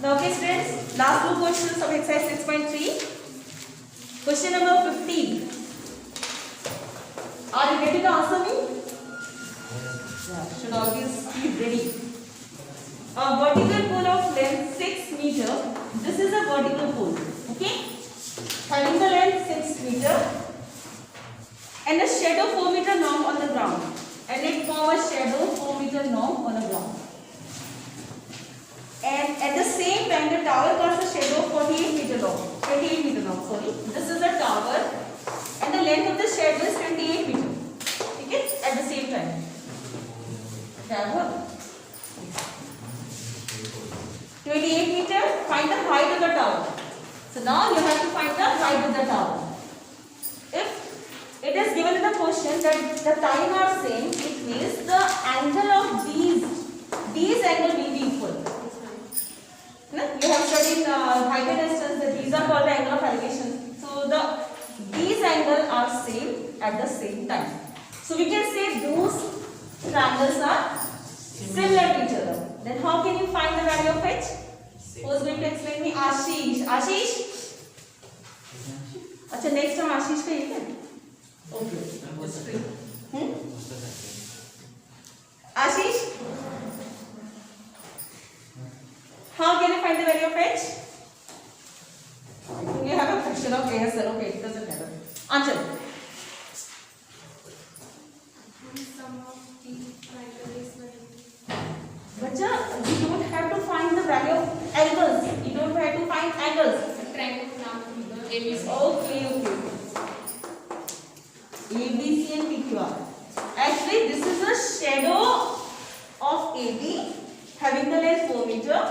Now, okay, students, last two questions of exercise 6.3. Question number 15. Are you ready to answer me? Yeah, should always be ready. A vertical pole of length 6 meter. This is a vertical pole. Okay? Having the length 6 meter and a shadow 4 meter long on the ground. And it form a shadow 4 meter long on the ground. And at the same time, the tower casts a shadow 28 meter long. 28 meter long, sorry. This is the tower, and the length of the shadow is 28 meter. Okay? At the same time. Tower. 28 meter. Find the height of the tower. So now you have to find the height of the tower. If it is given in the question that the time are same, it means the angle of these angle will be equal. You have studied height and distance that these are called the angle of elevation. So these angles are same at the same time. So we can say those triangles are similar to each other. Then how can you find the value of h? Who is going to explain me? Ashish. Ashish? अच्छा next time आशीष का ये क्या? Okay. Ashish? How can I find the value of h? You have a fraction of ASL. Okay, it doesn't matter. Answer. Sum of the triangle is 90. Bacha, you don't have to find the value of angles. You don't have to find angles. Triangle नाम ABC. Okay. ABC and PQR. Actually, this is the shadow of AB having the length 4 meter,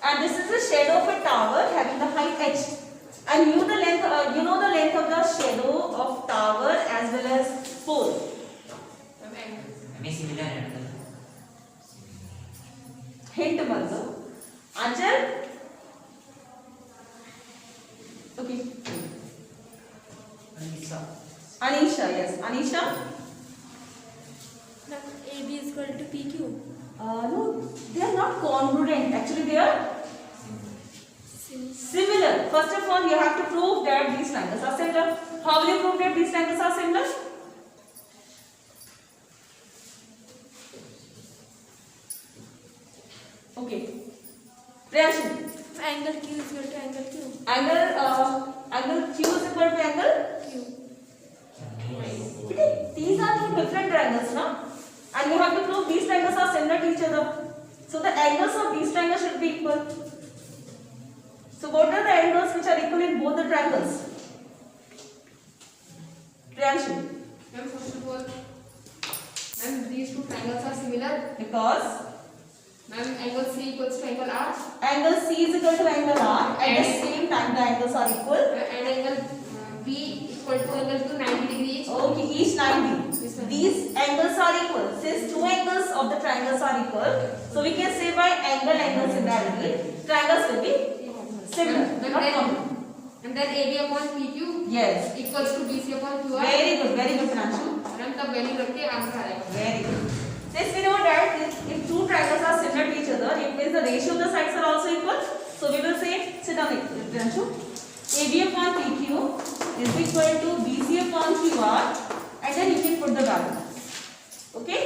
and this is the shadow of a tower having the height h. And you know the length of the shadow of tower as well as pole. हमें similar है मतलब Hint मत दो. Anchal? Okay. Anisha, yes. Anisha? Now AB is equal to PQ. No, they are not congruent. Actually, they are similar. First of all, you have to prove that these triangles are similar. How will you prove that these triangles are similar? Okay. Priyanshu. Angle Q is equal to angle Q. Angle Q is equal to angle. Q. These are two different triangles, no? And you have to prove these triangles are similar to each other. So the angles of these triangles should be equal. So what are the angles which are equal in both the triangles? Priyanshu. Ma'am, first of all, ma'am, these two triangles are similar. Because Ma'am, angle C equals to angle R. angle C is equal to angle R. At the same time, the angles are equal. And angle B equal to angle to 90 degrees. Okay, each 90. Yes, ma'am. These angles are equal. Since two angles of the triangles are equal, so we can say by angle similarity, triangles will be similar. Not common. And then AB upon PQ Yes. equals to BC upon QR. Very good, Priyanshu. Ma'am तब value रख के answer आ जाएगा. Very good. Since we know that if two triangles are similar to each other, it means the ratio of the sides are also equal. So we will say, sit down, Priyanshu. AB upon PQ is equal to BC upon QR, and then you can put the value. Okay?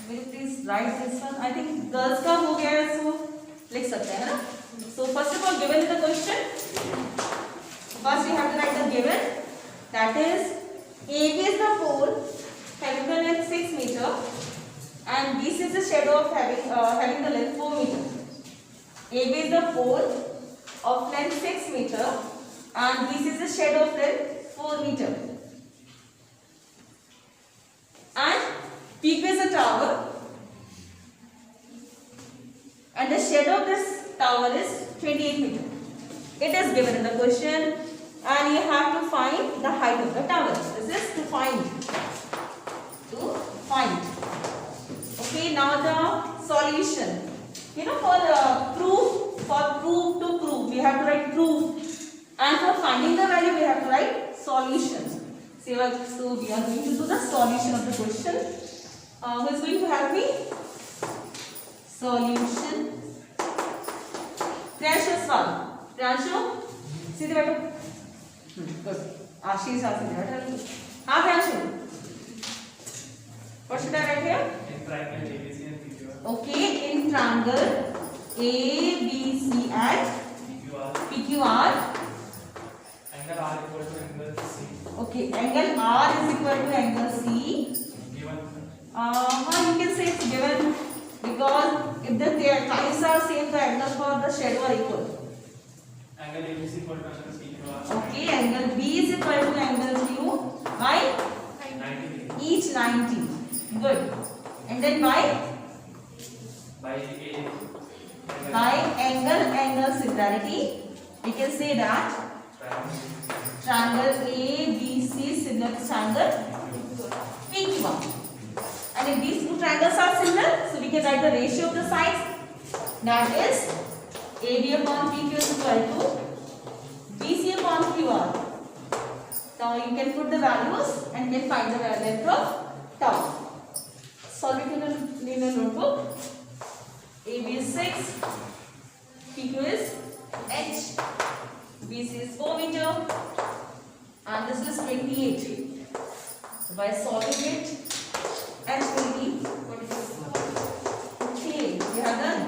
Will you please write this one? I think girls का हो गया है, so लिख सकते हैं ना? So first of all, given in the question, first you have to write the given. That is, AB is the pole having the length 6 meter, and BC is the shadow of having the length 4 meter. AB is the pole of length 6 meter, and BC is the shadow of length 4 meter. And PQ is a tower, and the shadow of this tower is 28 meter. It is given in the question, and you have to find the height of the tower. This is to find. Okay, now the solution. You know, for proof, we have to write proof, and for finding the value, we have to write solution. So we are going to do the solution of the question. Who is going to help me? Solution सवाल। प्रियांशु सीधे बैठो। Good. आशीष आप सीधे बैठो। हाँ Priyanshu, what should I write here? In triangle ABC and PQR. Okay, in triangle ABC and PQR. Angle R equal to angle C. Okay, angle R is equal to angle C. Given. You can say it's given because if the sides are same, the angles for the shadow are equal. Angle ABC equal to angle CQR. Okay, angle B is equal to angle Q by 90 degree. each 90. Good. And then by angle similarity, we can say that triangle ABC similar to triangle PQR. And if these two triangles are similar, so we can write the ratio of the sides. That is AB upon PQ is equal to BC upon QR. Now you can put the values and then find the length of tau. Solve it in a notebook. AB is 6, PQ is H, BC is 4 meter, and this is 28. So by solving it, H will be what is this? Okay, we have done.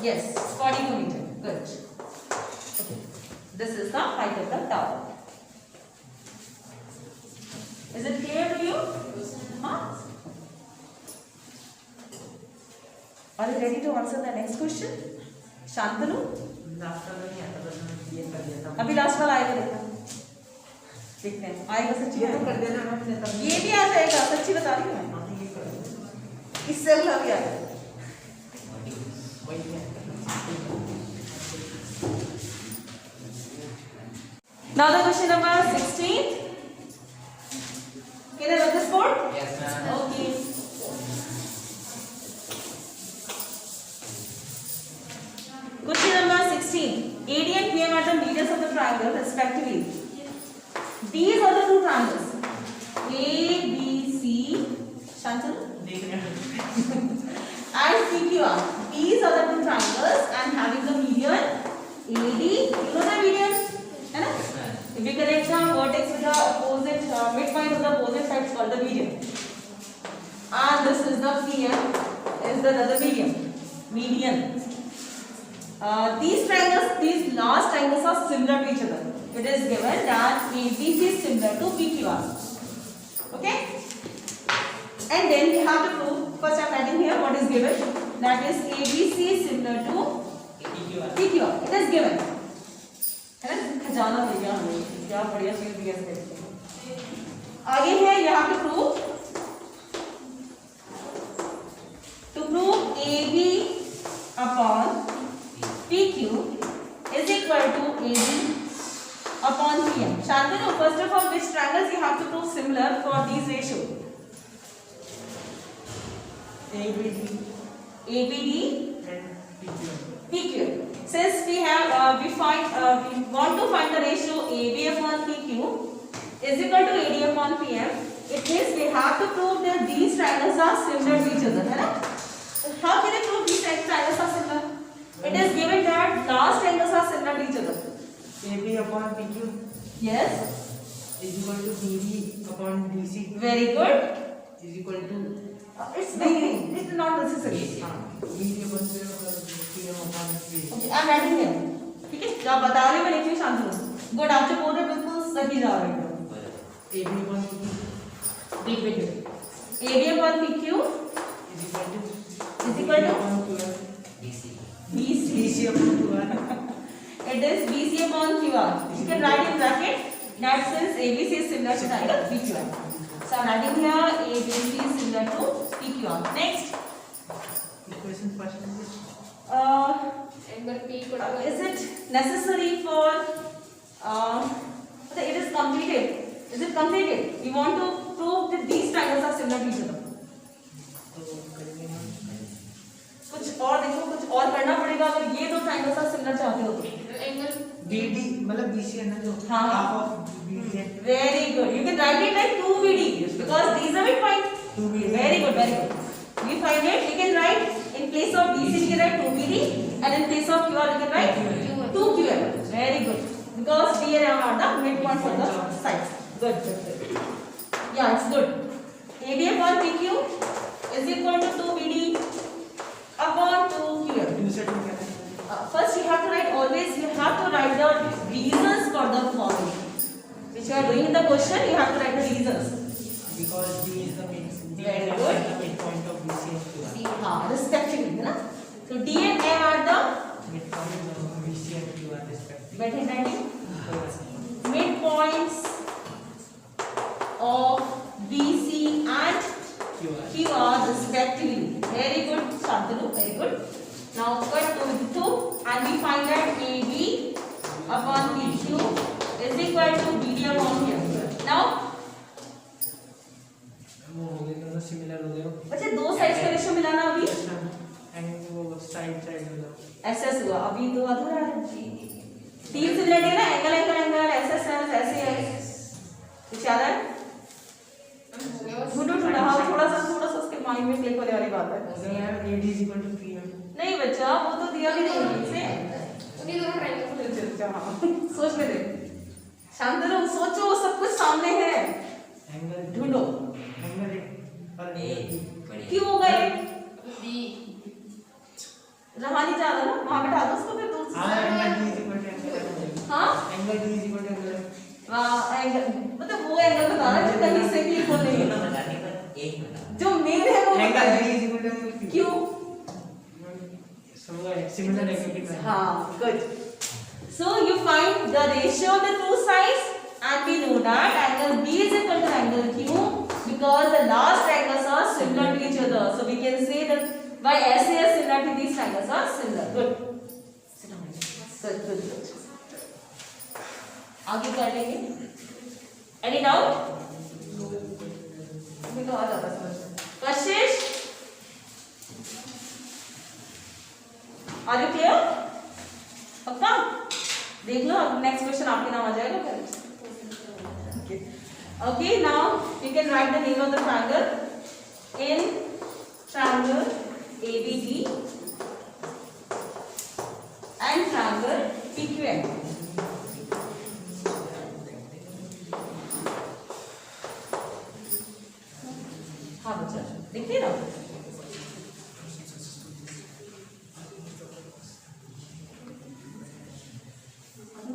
Yes, 42 meter. Good. Okay. This is the height of the tower. Is it clear to you? Huh? Are you ready to answer the next question? Shantanu? अभी last वाला आएगा देखना। देखते हैं आएगा सच्ची में कर देना। ये भी आ जाएगा, सच्ची बता रही हूँ मैं। इससे अगला भी आएगा। Now the question number 16. Can I write this board? Yes, ma'am. Okay. Question number 16. AD and PM are the medians of the triangle respectively. These are the two triangles. A, B, C, Shantanu? And PQR. These are the two triangles and having the median AD. You know the median? है ना? If we connect the vertex with the opposite midpoint of the opposite side, it's called the median. And this is the PM, is the other median. These triangles, these last triangles are similar to each other. It is given that ABC is similar to PQR. Okay? And then we have to prove. First, I am writing here what is given. That is ABC is similar to PQR. It is given. है ना? खजाना दे दिया हमें, क्या बढ़िया चीज दिया इसके। आगे है you have to prove AB upon PQ is equal to AB upon PM. Shantanu, first of all, which triangles you have to prove similar for these ratio? ABD and PQ. Since we have we want to find the ratio AB upon PQ is equal to AD upon PM, it means we have to prove that these triangles are similar to each other, है ना? How can I prove these triangles are similar? It is given that last triangles are similar to each other. AB upon PQ Yes. is equal to BD upon DC Very good. is equal to It's beginning. It's not necessary. BD upon PM upon AC. Okay, I'm writing here. ठीक है? जब बता रहे हो मैं लिख रही हूँ शांति से। Good. आप जो बोल रहे हो बिल्कुल सही जा रहे हो। AB upon PQ Wait. AB upon PQ is equal to equal to upon QR DC. BC upon QR. It is BC upon QR. You can write in bracket that since ABC is similar to triangle PQR. So I'm writing here ABC is similar to PQR. Next. Equation first is Angle P equal to Is it necessary for it is completed? Is it completed? We want to prove that these triangles are similar to each other. तो करेंगे हम कुछ और देखो, कुछ और करना पड़ेगा अगर ये दो triangles are similar चाहते हो तो। angle BD मतलब BC है ना जो हाँ। half of BD है Very good. You can write it like 2BD because these are midpoint. 2BD. Very good. We find it. We can write in place of BC we can write 2BD and in place of QR we can write 2QL. Very good. Because D and M are the midpoints of the sides. Good. Yeah, it's good. AB upon PQ is equal to 2BD upon 2QL. First you have to write always, you have to write the reasons for the following. Which you are doing in the question, you have to write the reasons. Because D is the Very good. midpoint of BC and QR. Respectively, है ना? So D and M are the Midpoint of BC and QR respectively. better handwriting. Midpoints of BC and QR respectively. Very good, Shantanu. Very good. Now cut to 2 and we find that AB upon PQ is equal to BD upon QM. Now वो हो गए दोनों similar हो गए बच्चे दो sides का ratio मिलाना अभी एंड वो साइड साइड हो गया एसएस हुआ अभी तो अधूरा है तीन सिमिलरिटी है ना एंगल एंगल एंगल एसएस ऐसे है कुछ याद है गुड हाँ थोड़ा सा उसके माइंड में क्लिक होने वाली बात है अगर यार AD is equal to PM नहीं बच्चा वो तो दिया भी नहीं से उन्हीं दोनों ट्रायंगल को लेते हैं। सोच ले शांतनु सोचो सब कुछ सामने है एंगल ढूंढो एंगल और ए बड़ी क्यों हो गए बी रहा नहीं जा रहा ना वहां बैठा दो उसको फिर दूसरी हाँ angle D is equal to angle हाँ angle D is equal to angle angle मतलब वो एंगल बताना जो कहीं से क्लिक हो नहीं दोनों है बताने पर एक बता जो मेन है वो एंगल बताओ। D is equal to angle Q क्यों similar negative हाँ good so you find the ratio of the two sides and we know that angle B is equal to angle Q because the last triangles are similar to each other so we can say that by SAS similarity these triangles are similar good good आगे कर लेंगे any doubt अभी तो आ जाता समझ कशिश Are you clear? पक्का? देख लो अब नेक्स्ट क्वेश्चन आपके नाम आ जाएगा फिर। Okay, now you can write the name of the triangle in triangle ABD and triangle PQM. हाँ बच्चा देखिए ना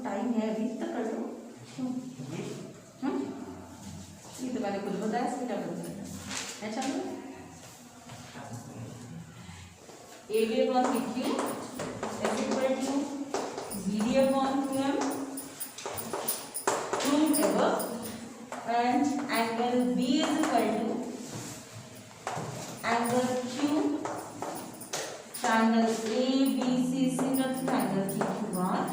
टाइम है अभी तक कर लो ये तो मैंने खुद बताया इसमें क्या करना है अच्छा AB upon PQ is equal to BD upon QM proved above and angle B is equal to angle Q triangle ABC similar to triangle QQ1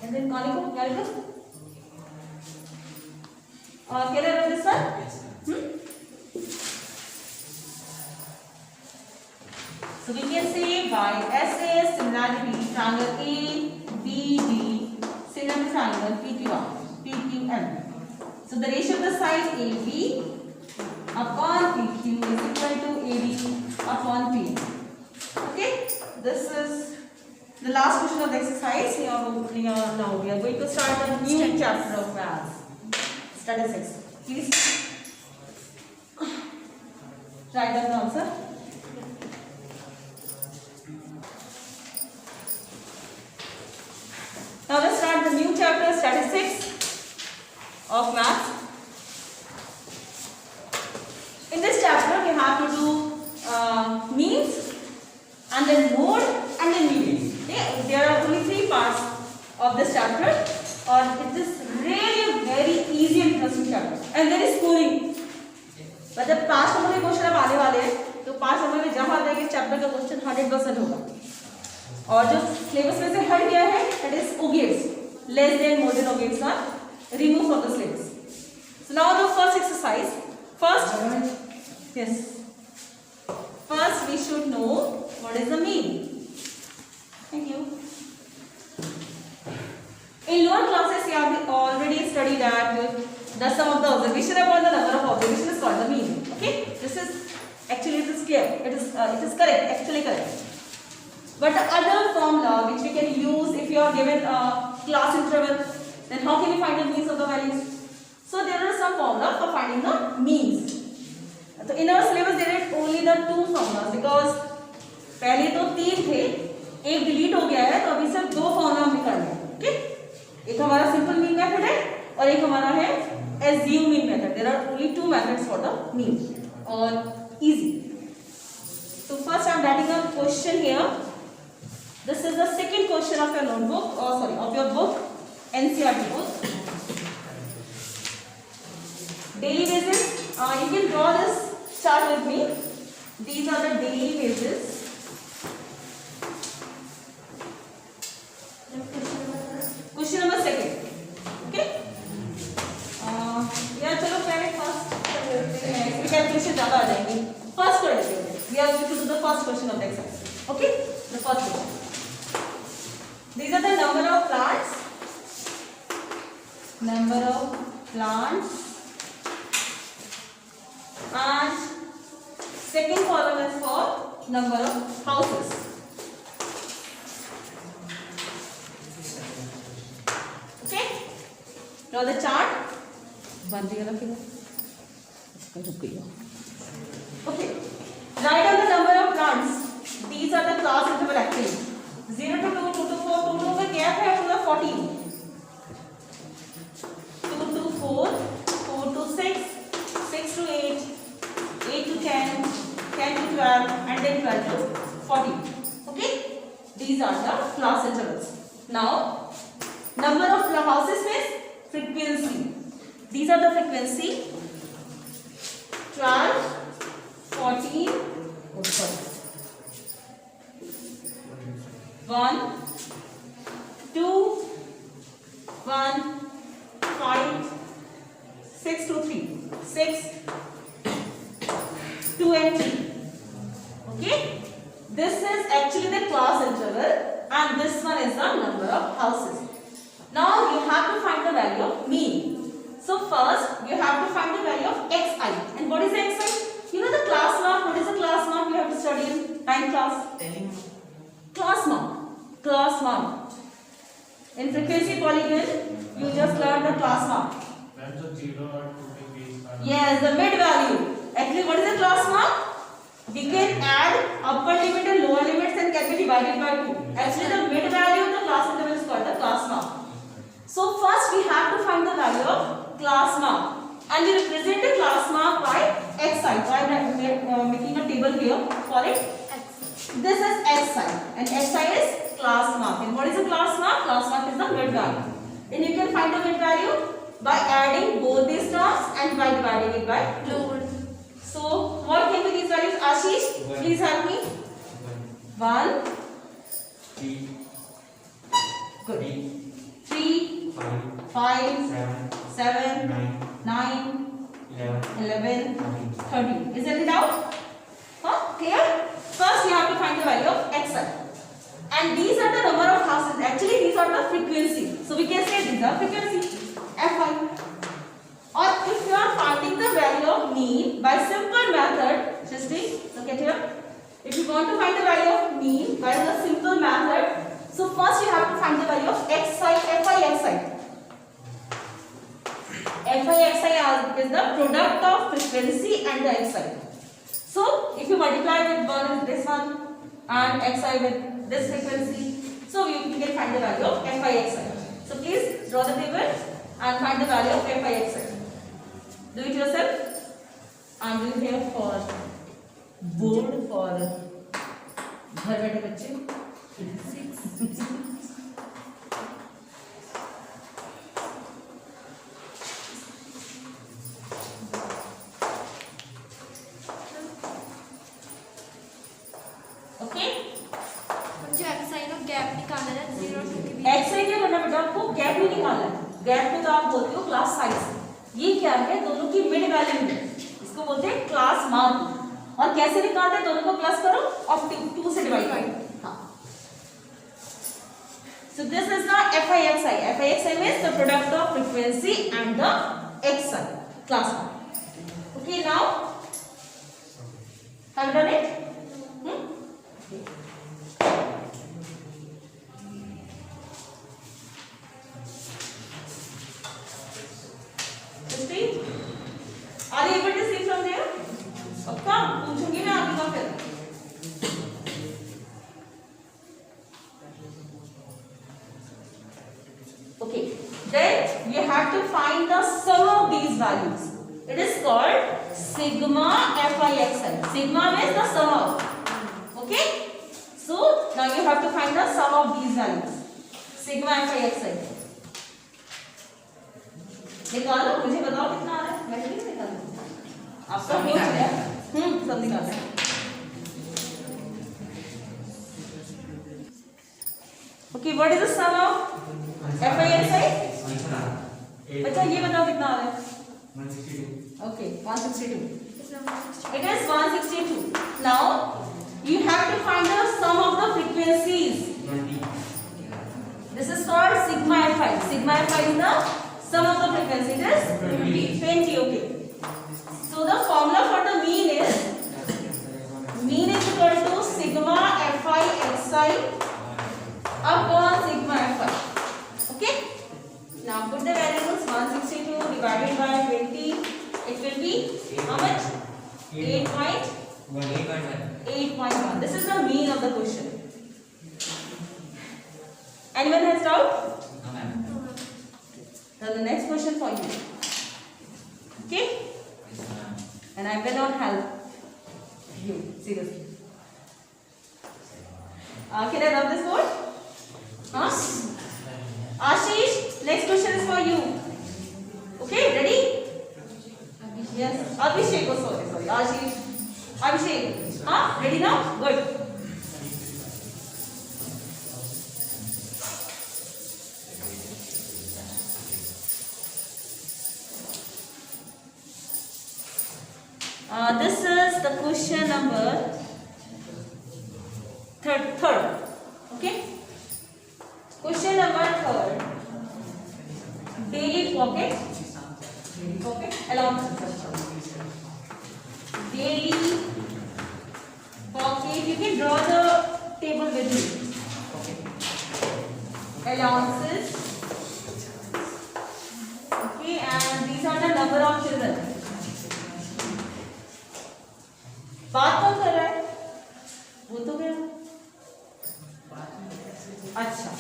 and then conical clear on this one so we can say by SAS similarity triangle ABD similar to triangle PQM so the ratio of the side AB upon PQ is equal to AD upon PM okay this is the last question of the exercise. Now we are going to start a new chapter of maths. Statistics. Please write down the answer. Now let's start the new chapter, statistics of maths. In this chapter, we have to do means and then mode and then median. There are only 3 parts of this chapter and it is really a very easy and interesting chapter and very schooling. मतलब 5 number के question अब आने वाले हैं तो 5 number में जहाँ देंगे इस चैप्टर का क्वेश्चन 100% होगा और जो सिलेबस में से हट गया है that is OGATS less than more than OGATS are removed from the syllabus. So now the first exercise. First we should know what is the mean. Thank you. In lower classes, you have already studied that the sum of the observation upon the number of observations is called the mean. Okay, this is Actually, it is clear. It is correct. Actually correct. But the other formula which we can use if you are given a class interval, then how can you find the means of the values? So there are some formulas for finding the means. So in our syllabus there are only the two formulas because पहले तो तीन थे, एक delete हो गया है, तो अभी सिर्फ दो फॉर्मूला हम निकाल रहे हैं. ओके, एक हमारा सिंपल मीन मेथड है और एक हमारा है assume mean method. There are only two methods for the mean or easy. So first I am writing a question here. This is the second question of your notebook, or sorry, of your book, NCERT book. Daily basis. You can draw this chart with me. These are the daily basis. Question number second. Okay. यार चलो पहले first कर लेते हैं. इसमें calculation ज़्यादा आ जाएंगे. First कर लेते हैं. We are going to do the first question of the exercise. Okay. The first question. These are the number of plants. Number of plants. And second column is for number of houses. Okay. Draw the chart. बंद ही रखिएगा. इसको रुक गया. Okay. Write down the number of plants. These are the class interval actually. 0 to 2, 2 to 4, 2 to 4 में gap है पूरा 14. 2 to 4, 4 to 6, 6 to 8, 8 to 10, 10 to 12, and then 12 to 14. Okay? These are the class intervals. Now, number of houses means frequency. These are the frequency. 12, 14, oh sorry. 1, 2, 1, 5, 6 to 3, 6, 2 and 3. Okay? This is actually the class interval and this one is the number of houses. Now you have to find the value of mean. So first you have to find the value of xi. And what is the xi? You know the class mark. What is the class mark? You have to study in 9th class. Class mark. Class mark. In frequency polygon, you just learn the class mark. That's a 0 or 2 degrees. Yes, the mid value. Actually, what is the class mark? We can add upper limit and lower limits and can be divided by 2. Actually, the mid value of the class interval is called the class mark. So first we have to find the value of class mark, and we represent the class mark by xi. So I am making a table here for it. This is xi, and xi is class mark. And what is the class mark? Class mark is the mid value. Then you can find the mid value by adding both these terms and by dividing it by 2. So what can be these values? Ashish, please help me. 1, 3, good. 3, 3, 5, 7, 9, 11, 13. Is any doubt? Huh? Clear? First you have to find the value of xi. And these are the number of houses. Actually these are the frequency. So we can say these are frequency. Fi. Or if you are finding the value of mean by simple method, just look at here. If you want to find the value of mean by the simple method, so first you have to find the value of xi, fi xi. Fi xi is the product of frequency and the xi. So if you multiply with one with this one and xi with this frequency, so you can find the value of fi xi. So please draw the table and find the value of fi xi. Do it yourself. I am doing here for board for घर बैठे बच्चे. 6. Okay? मुझे xi का gap निकालना है 0 to 3. xi क्या करना बेटा? आपको गैप नहीं निकालना है. गैप को तो आप बोलते हो क्लास साइज. ये क्या है? दोनों की मिड वैल्यू है. इसको बोलते हैं क्लास मार्क. और कैसे निकालते हैं? दोनों को प्लस करो और 2 से डिवाइड करो. हाँ. So this is the fi xi. Fi xi means the product of frequency and the xi class mark. Okay, now Have you done it? Are you able to see from there? Come, पूछूंगी मैं आगे का फिर. Okay, then you have to find the sum of these values. It is called sigma Fixi. Sigma means the sum of. Okay, so now you have to find the sum of these values. Sigma Fixi. निकालो, मुझे बताओ कितना आ रहा है. मैं नहीं निकालूं. आपका हो गया. सब निकाल. Okay, what is the sum of Fixi? बच्चा ये बताओ कितना आ रहा है. 162. Okay, 162. It's number 60. It is 162. Now you have to find the sum of the frequencies. 20. This is called sigma Fi. Sigma Fi is the sum of the frequency. It is 20. Okay. So the formula for the mean is equal to sigma Fi xi upon sigma Fi. Okay. Now put the variables. 162 divided by 20. It will be how much? 8.1. This is the mean of the question. Anyone has doubt? No, ma'am. Then the next question for you. Okay? Yes, ma'am. And I will not help you. Seriously. Can I rub this board? Huh? Ashish, next question is for you. Okay, ready? Yes. Abhishek, oh sorry. Ashish. Abhishek. Huh? Ready now? Good. This is the question number third. Okay? Question number third. Daily pocket. Allowance. Daily pocket. You can draw the table with me. Allowances. Okay, and these are the number of children. बात कौन कर रहा है? वो तो गया. अच्छा,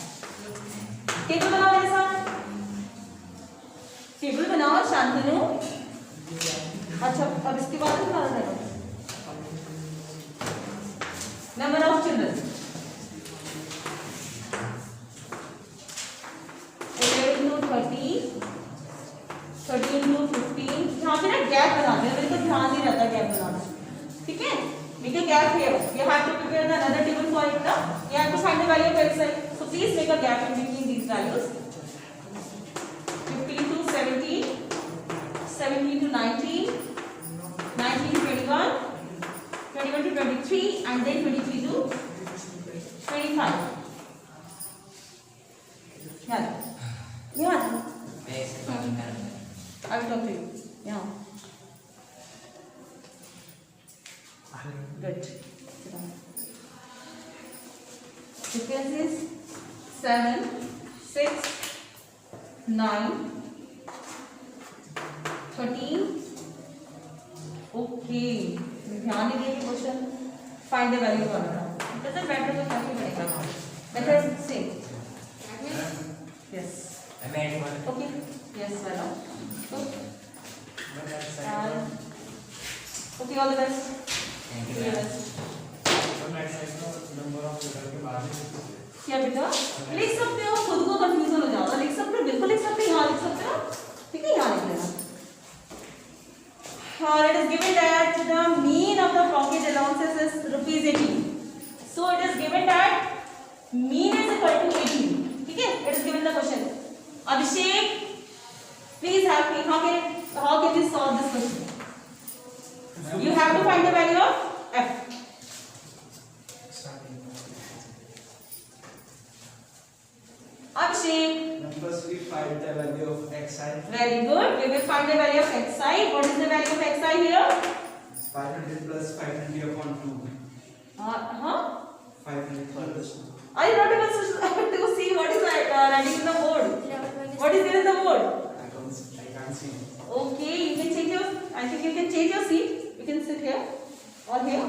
table बनाओ मेरे साथ. टेबल बनाओ शांतनु. अच्छा, अब इसके बाद क्या करना है? Number of children. 11 to 30, 13 to 15. यहाँ पे ना गैप बना देना. मेरे को ध्यान नहीं रहता गैप बनाना. ठीक है? Make a gap here. You have to prepare another table for it. You have to find the value of xi. So please make a gap in between these values. 15 to 17, 17 to 19, 19 to 21, 21 to 23, and then 23 to 25. Yeah. I will talk to you. Yeah. Good. Sit down. Frequencies 7, 6, 9, 13. Okay. ध्यान नहीं दिए question. Find the value of it. Doesn't matter तो क्या पड़ेगा. Better same. Yes. Okay. Yes, well. Okay, all the best. Thank you, ma'am. क्या बेटा लिख सकते हो. खुद को कंफ्यूजन हो जाओगे. लिख सकते हो, बिल्कुल लिख सकते हो. यहाँ लिख सकते हो. ठीक है, यहाँ लिख लेना. It is given that the mean of the pocket allowances is ₹18. So it is given that mean is equal to 18. ठीक है, it is given the question. Abhishek, please help me. How can you solve this question? You have to find the value of f. Abhishek. First we find the value of xi. Very good. We will find the value of xi. What is the value of xi here? 500 plus 520 upon 2. Huh? 500 plus. Are you not able to see what is writing in the board? 11 minus What is there in the board? I can't see. Okay, you can change your. I think you can change your seat. You can sit here or here.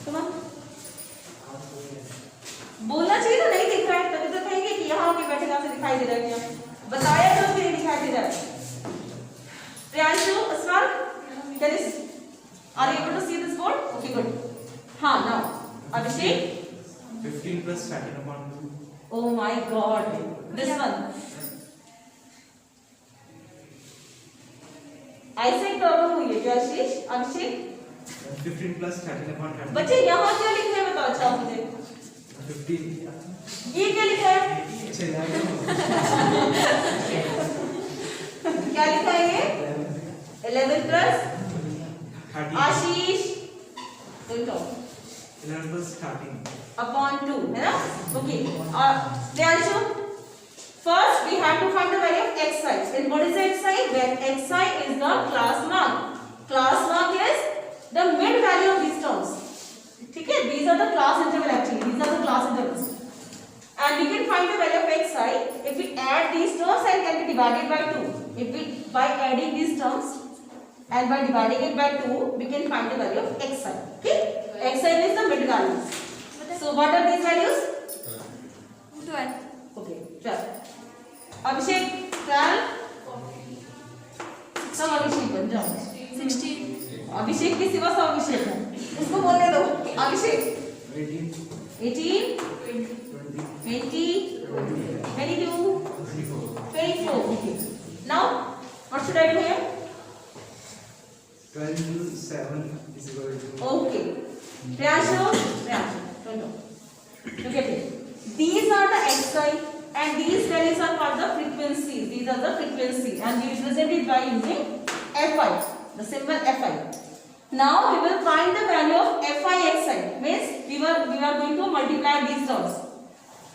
Come on. बोलना चाहिए ना, नहीं दिख रहा है तभी तो कहेंगे कि यहाँ पे बैठे से दिखाई दे रहा है क्या? बताया तो फिर दिखाई दे रहा है. Priyanshu, Aswal, can you? Are you able to see this board? Okay, good. हाँ, now. Abhishek. 15 plus 13 upon 2. Oh my God. This one. ऐसे प्रॉब्लम हुई है क्या आशीष? अभिषेक 15 plus 13 upon 13. बच्चे यहाँ क्या लिखा है बताओ अच्छा मुझे. 15. ये क्या लिखा है? क्या लिखा है ये? 11 plus 13. Ashish. Don't talk. 11 plus 13. Upon 2 है ना? Okay. Priyanshu. First we have to find the value of xi. And what is the xi? When xi is the class mark. Class mark is the mid value of these terms. ठीक है? These are the class interval actually. These are the class intervals. And we can find the value of xi if we add these terms and can be divided by 2. If we by adding these terms and by dividing it by 2, we can find the value of xi. Okay? Xi is the mid value. So what are these values? 12. Okay, 12. अभिषेक 12. सब अभिषेक बन जाओ. 16. अभिषेक के सिवा सब अभिषेक है. उसको बोलने दो. अभिषेक 18. 18, 20. 20, 22, 24. Okay. Now, what should I do here? 12 into 7 is equal to. Okay. Priyanshu, don't know. Look at it. These are the xi and these values are called the frequencies. These are the frequencies and we represent it by using fi, the symbol fi. Now we will find the value of fi xi. Means we are going to multiply these terms.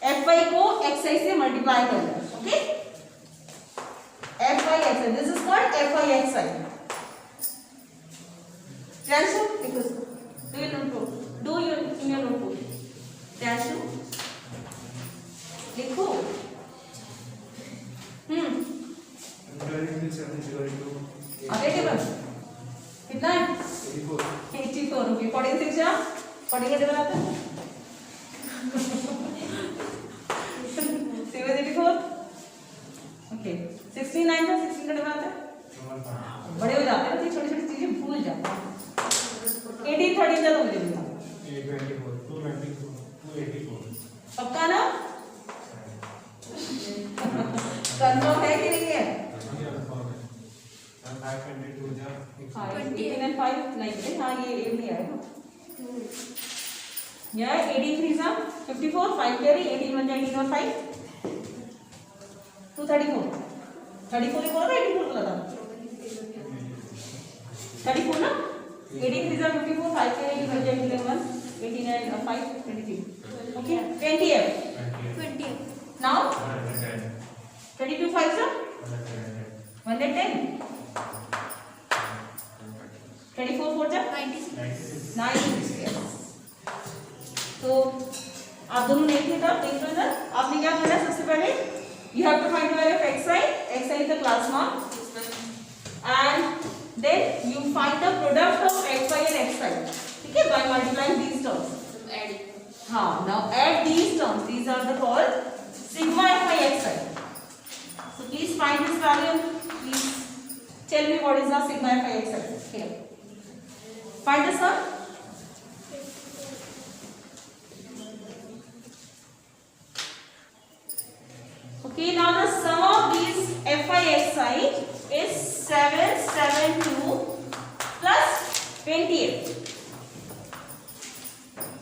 fi को xi से multiply करना. Okay? fi xi. This is called fi xi. Priyanshu, because do your notebook. Do your in your notebook. Priyanshu, लिखो. 12 into 7 is equal to. आगे table कितना है? 84. 84. Okay. 46 जा. 40 का table आता है. 84. ओके. 69 का 16 का टेबल आता है. बड़े हो जाते हैं तो छोटी छोटी चीजें भूल जाते हैं. 18 13 का तो मुझे भी था. 224, 294, 284. पक्का ना? कंफर्म है कि नहीं है? 522 जा 18 and 5 नहीं है. हाँ ये नहीं आएगा. यह 18 3 जा 54 5 कैरी 18 1 18 और 5 234. 34 बोला था 84 बोला था. 34 ना? 18 3 जा 54 5 carry 18 1 18 and 5 23. Okay. 20th. 20. Now 110, 22 5 जा 110, 110. 24 4 जा 96. 96. Yes. तो आप दोनों नहीं थे तब देख लो इधर. आपने क्या करना है सबसे पहले? You have to find the value of xi. Xi is the class mark. And then you find the product of xy and xi. ठीक है? By multiplying these terms. हाँ. Now add these terms. These are the called sigma fi xi. So please find this value. Please tell me what is the sigma fi xi. Here. Find the sum. Okay, now the sum of these fi xi is 772 plus 28.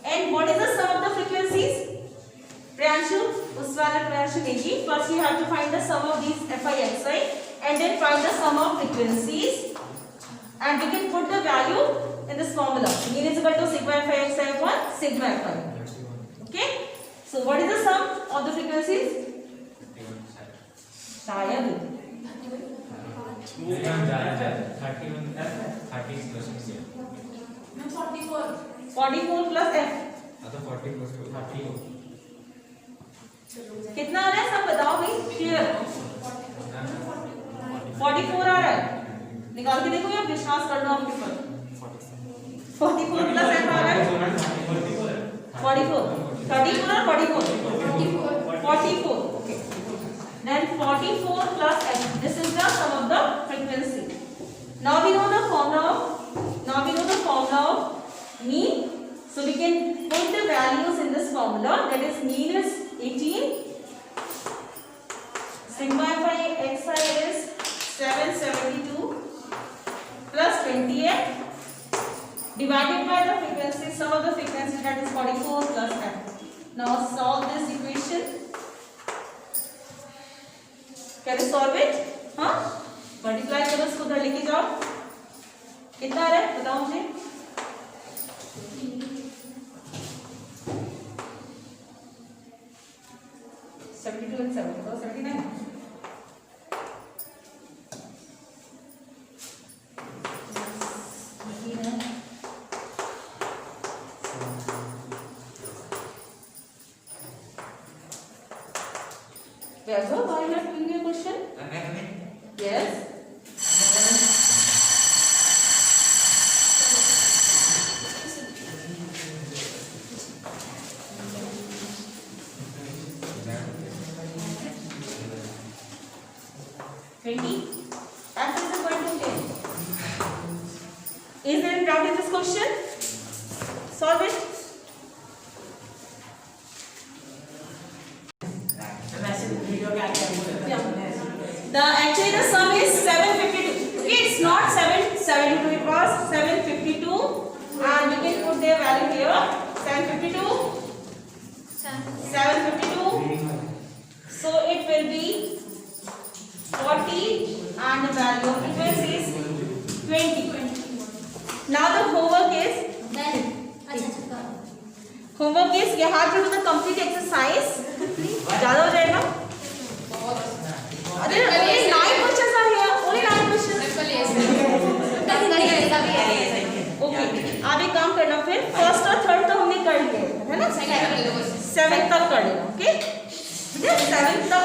And what is the sum of the frequencies? Priyanshu, Uswal and Priyanshu Neji. First you have to find the sum of these fi xi and then find the sum of frequencies. And we can put the value in this formula. Mean is equal to sigma fi xi upon sigma fi. Okay? So what is the sum of the frequencies? शायद 44 plus f कितना आ रहा है सब बताओ भाई clear 44 आ रहा है निकाल के देखो या विश्वास कर लो आपके ऊपर 44 प्लस f आ रहा है 44 34 और 44 okay then 44 plus f this is the sum of the frequency now we know the formula of mean so we can put the values in this formula that is mean is 18 sigma fi xi is 772 plus 28 divided by the frequency sum of the frequency that is 44 plus f now solve this equation can you solve it हाँ multiply करो इसको उधर लेके जाओ कितना आ रहा है बताओ मुझे 72 and 70 तो 79 Vaibhav, why you are doing your question? Yes. F is equal to 10. Is there any doubt in this question? Solve it. Actually the sum is 752. Okay, it's not 772. It was 752, and we can put their value here. 752. 752. So it will be 40 and the value of frequency is 20. Now the homework is you have to do the complete exercise. ज़्यादा हो जाएगा? अरे only 9 questions are here. Only 9 questions. Okay. आप एक काम करना फिर first और थर्ड तो हमने कर लिए है ना? 7th तक कर लेना. Okay? 7th तक